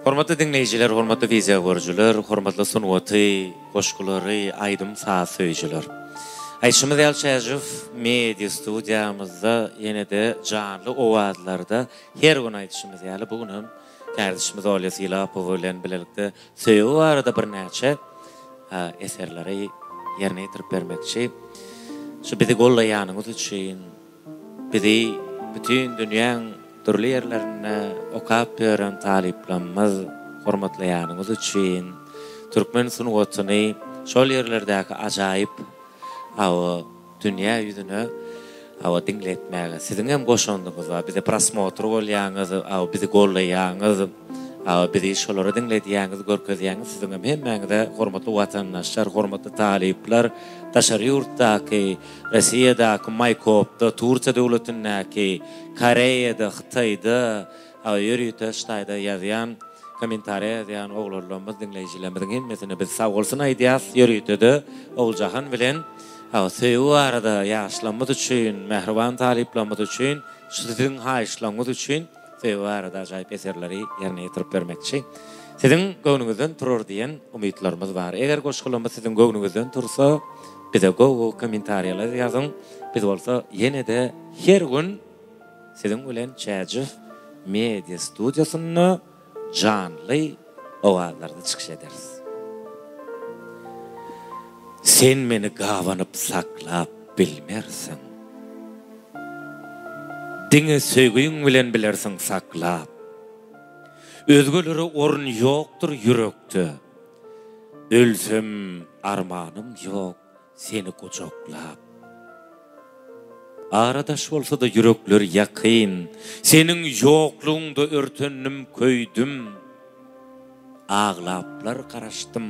Hormatly dinleyijiler, hormatly viziya görüjüler, hormatly sunuwaty, goşgulary, aýdym saat söýjüler. Aýşymyz Ýalçaýew media studiýamyzda ýene-de janly owazlarda her gün aýdyşymyz ýaly bugün hem kardeşimiz Olyas Ýylapow bilen bilelikde söýüp barada bir näçe eserleri ýerine ýetirip bermekçi. Şu bizi gollaýanyňyz üçin, bizi bütün dünýäň türli yerlerine okap beren taliplerimiz hormatlaýanyňyz üçin, Türkmen sunuwatyny şol yerlerdäki ajaýyp dünýä ýüzüne dinletmäge siziň hem goşandyňyz we bize prosmotr bolýaňyz, bizi gollaýaňyz, bizi şolary dinledýäňiz, görkezýäňiz siziň hem hemmäňize hormatly watandaşlar, hormatly talipler, taşary ýurtdaky, Russiýadaky, Maykopda, Turkiýa döwletindäki, Koreýada, Hytaýda, ýörüýte ştaýda ýazýan, komentariýa ýazýan oglarlarymyz, dinleýijilerimiň hemmesine biz sag bolsun aýdýas. Ýörüýtede Owuljahan bilen söýüp arada ýaşlanmaz üçin, mehriban taliplerimiz üçin, siziň haýyşlaryňyz üçin söýüp arada ajaýyp eserleri ýerine ýetirip bermekçi. Siziň göwnüňizden turur diýen umytlarymyz bar. Eger goşgulymyz siziň göwnüňizden tursa, bize komentariýalar ýazyň. Biz bolsa ýene-de her gün siziň bilen Çäjiw media studiýasyna janly owazlarda çykyş ederiz. Sen meni gawanyp saklap bilmersiň. Diňe söýgüň bilen bilersiň saklap. Özgelere orun ýokdur yürekde. Ölsem armanım ýok seni kucaklap. Aradaş bolsa da yürekler ýakyn, senin ýoklugyňda örtendim köýdüm. Ağlaplar garaşdym,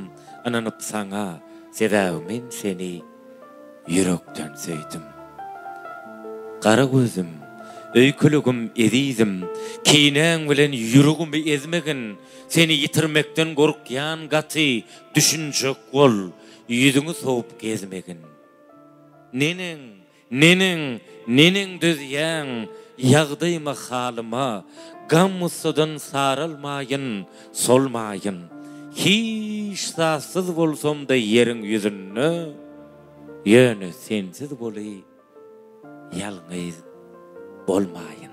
ananyp saňa, sebäbim seni yürekden söýdüm. Gara gözüm, öýkülügüm ezizim, kiýnäň bilen ýüregimi ezmegin, seni ýitirmekden gorkýan gaty, düşünjek bol, ýüzüňi soğup gezmegin. Nening düzýäň, ýagdaýma halyma, gammusydan sarylmaýyn, solmaýyn. Hiç sassız bolsam da ýeriň ýüzünde, ýöne sensiz boly, ýalňyz bolmaýyn.